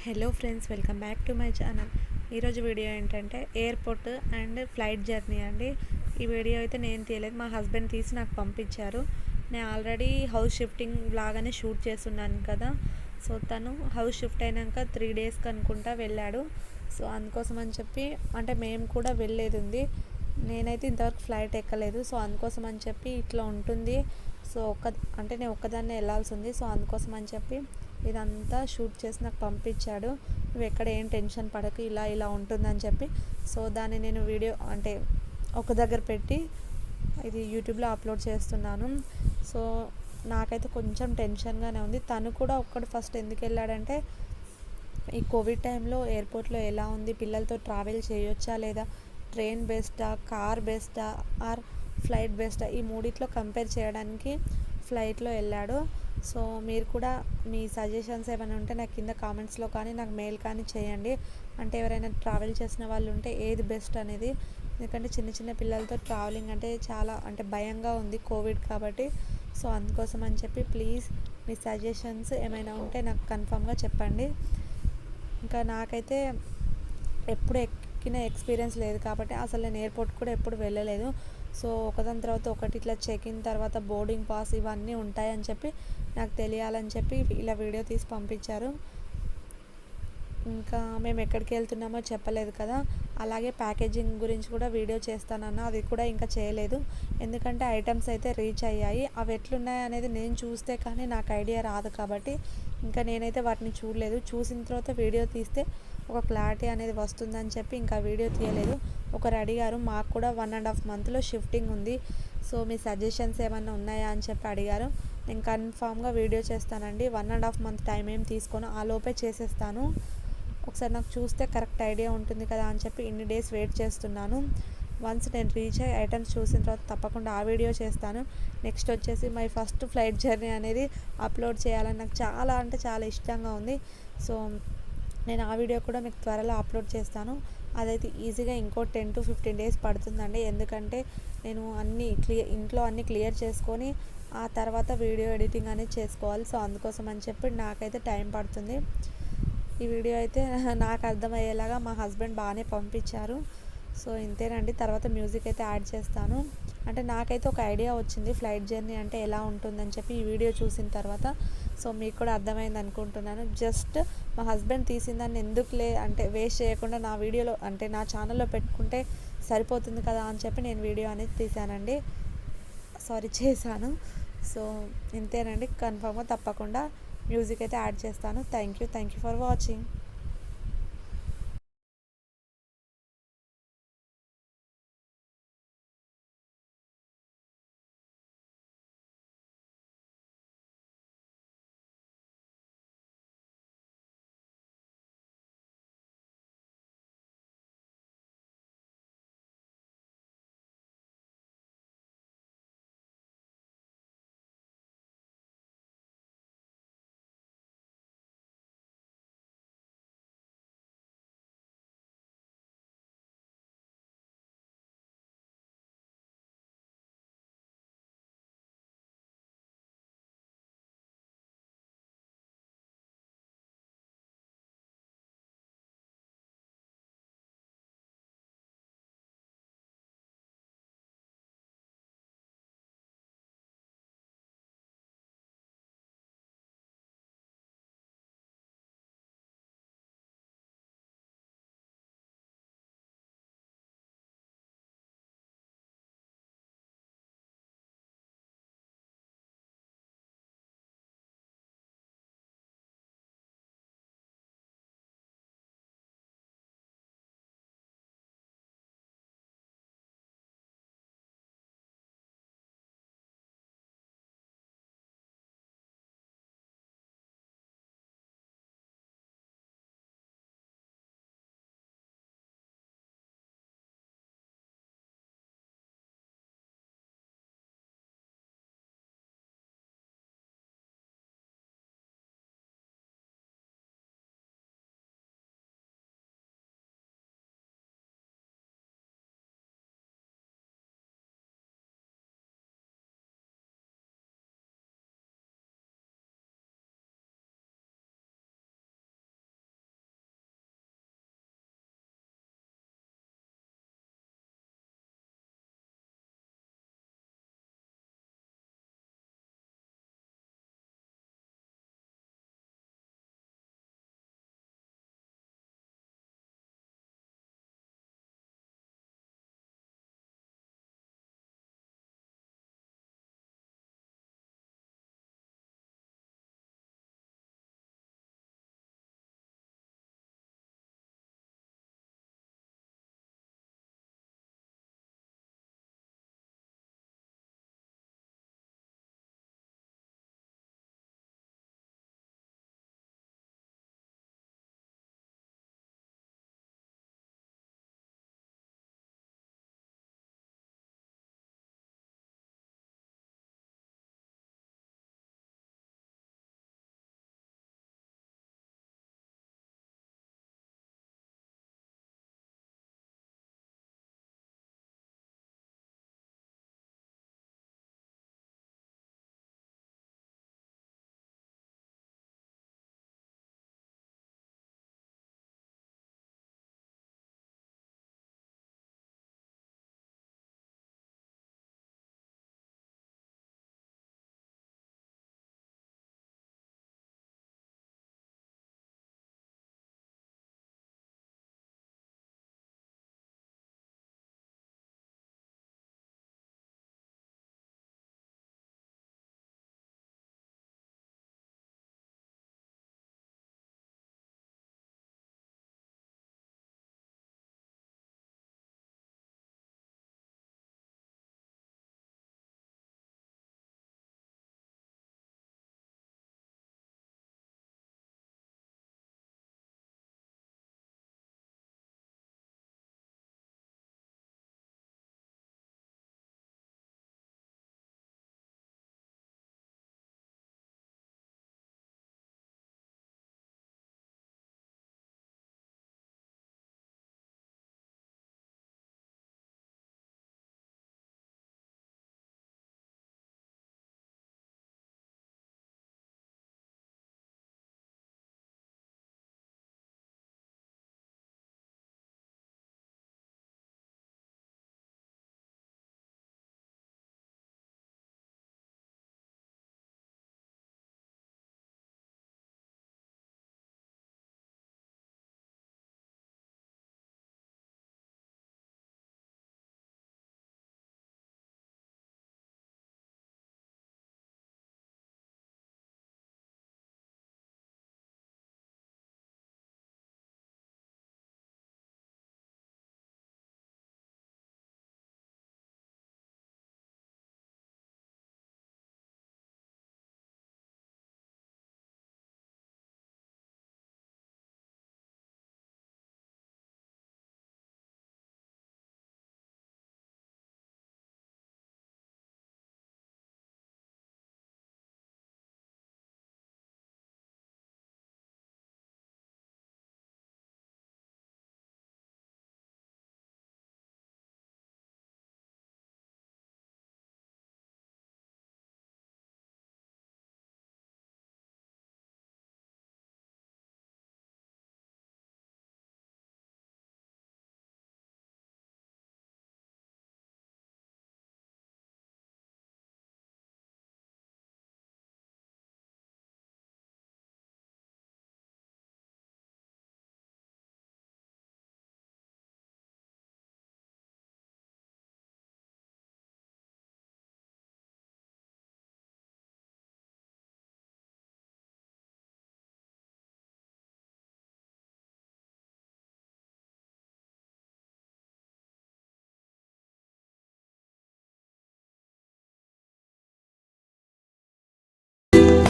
Hello friends, welcome back to my channel. ఈరోజు video ఏంటంటే airport and flight journey అండి. ఈ వీడియో అయితే నేను తీయలేదు, మా హస్బెండ్ తీసి నాకు పంపించారు. నేను ఆల్రెడీ హౌస్ షిఫ్టింగ్ లాగానే షూట్ చేస్తున్నాను కదా. సో తను హౌస్ షిఫ్ట్ అయినాక 3 డేస్కి అనుకుంటా వెళ్ళాడు. సో అందుకోసం అని చెప్పి అంటే మేము కూడా వెళ్ళేది ఉంది. నేనైతే ఇంతవరకు ఫ్లైట్ ఎక్కలేదు. సో అందుకోసం అని చెప్పి ఇట్లా ఉంటుంది. సో నేను ఒక్కదాన్నే వెళ్ళాల్సి ఉంది. సో అందుకోసం అని చెప్పి ఇదంతా షూట్ చేసి నాకు పంపించాడు. నువ్వు ఎక్కడ ఏం టెన్షన్ పడకు, ఇలా ఉంటుందని చెప్పి. సో దాన్ని నేను వీడియో అంటే ఒక దగ్గర పెట్టి ఇది యూట్యూబ్లో అప్లోడ్ చేస్తున్నాను. సో నాకైతే కొంచెం టెన్షన్గానే ఉంది. తను కూడా ఒక్కడు ఫస్ట్ ఎందుకు వెళ్ళాడంటే ఈ కోవిడ్ టైంలో ఎయిర్పోర్ట్లో ఎలా ఉంది, పిల్లలతో ట్రావెల్ చేయొచ్చా లేదా, ట్రైన్ బెస్టా, కార్ బెస్టా ఆర్ ఫ్లైట్ బెస్టా, ఈ మూడిట్లో కంపేర్ చేయడానికి ఫ్లైట్లో వెళ్ళాడు. సో మీరు కూడా మీ సజెషన్స్ ఏమైనా ఉంటే నాకు కింద కామెంట్స్లో కానీ నాకు మెయిల్ కానీ చేయండి. అంటే ఎవరైనా ట్రావెల్ చేసిన వాళ్ళు ఉంటే ఏది బెస్ట్ అనేది. ఎందుకంటే చిన్న చిన్న పిల్లలతో ట్రావెలింగ్ అంటే చాలా భయంగా ఉంది కోవిడ్ కాబట్టి. సో అందుకోసం అని చెప్పి ప్లీజ్ మీ సజెషన్స్ ఏమైనా ఉంటే నాకు కన్ఫామ్గా చెప్పండి. ఇంకా నాకైతే ఎప్పుడు ఎక్కిన ఎక్స్పీరియన్స్ లేదు కాబట్టి అసలు నేను ఎయిర్పోర్ట్ కూడా ఎప్పుడు వెళ్ళలేదు. సో ఒకదాని తర్వాత ఒకటి ఇట్లా చెక్ ఇన్ తర్వాత బోర్డింగ్ పాస్ ఇవన్నీ ఉంటాయని చెప్పి నాకు తెలియాలని చెప్పి ఇలా వీడియో తీసి పంపించారు. ఇంకా మేము ఎక్కడికి వెళ్తున్నామో చెప్పలేదు కదా. అలాగే ప్యాకేజింగ్ గురించి కూడా వీడియో చేస్తానన్నా అది కూడా ఇంకా చేయలేదు. ఎందుకంటే ఐటమ్స్ అయితే రీచ్ అయ్యాయి. అవి ఎట్లున్నాయి అనేది నేను చూస్తే కానీ నాకు ఐడియా రాదు కాబట్టి ఇంకా నేనైతే వాటిని చూడలేదు. చూసిన తర్వాత వీడియో తీస్తే ఒక క్లారిటీ అనేది వస్తుందని చెప్పి ఇంకా వీడియో తీయలేదు. ఒకరు అడిగారు, మాకు కూడా 1.5 మంత్లో షిఫ్టింగ్ ఉంది. సో మీ సజెషన్స్ ఏమన్నా ఉన్నాయా అని చెప్పి అడిగారు. నేను కన్ఫామ్గా వీడియో చేస్తానండి. 1.5 మంత్ టైం ఏం తీసుకోను, ఆ లోపే చేసేస్తాను. ఒకసారి నాకు చూస్తే కరెక్ట్ ఐడియా ఉంటుంది కదా అని చెప్పి ఇన్ని డేస్ వెయిట్ చేస్తున్నాను. వన్స్ నేను రీచ్ అయ్యి ఐటమ్స్ చూసిన తర్వాత తప్పకుండా ఆ వీడియో చేస్తాను. నెక్స్ట్ వచ్చేసి మై ఫస్ట్ ఫ్లైట్ జర్నీ అనేది అప్లోడ్ చేయాలని నాకు చాలా అంటే చాలా ఇష్టంగా ఉంది. సో నేను ఆ వీడియో కూడా మీకు త్వరలో అప్లోడ్ చేస్తాను. అదైతే ఈజీగా ఇంకో 10 to 15 డేస్ పడుతుందండి. ఎందుకంటే నేను ఇంట్లో అన్నీ క్లియర్ చేసుకొని ఆ తర్వాత వీడియో ఎడిటింగ్ అనేది చేసుకోవాలి. సో అందుకోసం అని చెప్పి నాకైతే టైం పడుతుంది. ఈ వీడియో అయితే నాకు అర్థమయ్యేలాగా మా హస్బెండ్ బాగానే పంపించారు. సో ఇంతేనండి. తర్వాత మ్యూజిక్ అయితే యాడ్ చేస్తాను. అంటే నాకైతే ఒక ఐడియా వచ్చింది ఫ్లైట్ జర్నీ అంటే ఎలా ఉంటుందని చెప్పి ఈ వీడియో చూసిన తర్వాత. సో మీకు కూడా అర్థమైంది అనుకుంటున్నాను. జస్ట్ మా హస్బెండ్ తీసిన దాన్ని ఎందుకులే అంటే వేస్ట్ చేయకుండా నా వీడియోలో అంటే నా ఛానల్లో పెట్టుకుంటే సరిపోతుంది కదా అని చెప్పి నేను వీడియో అనేది తీసానండి. చేశాను. సో ఇంతేనండి. కన్ఫామ్గా తప్పకుండా మ్యూజిక్ అయితే యాడ్ చేస్తాను. Thank you for watching.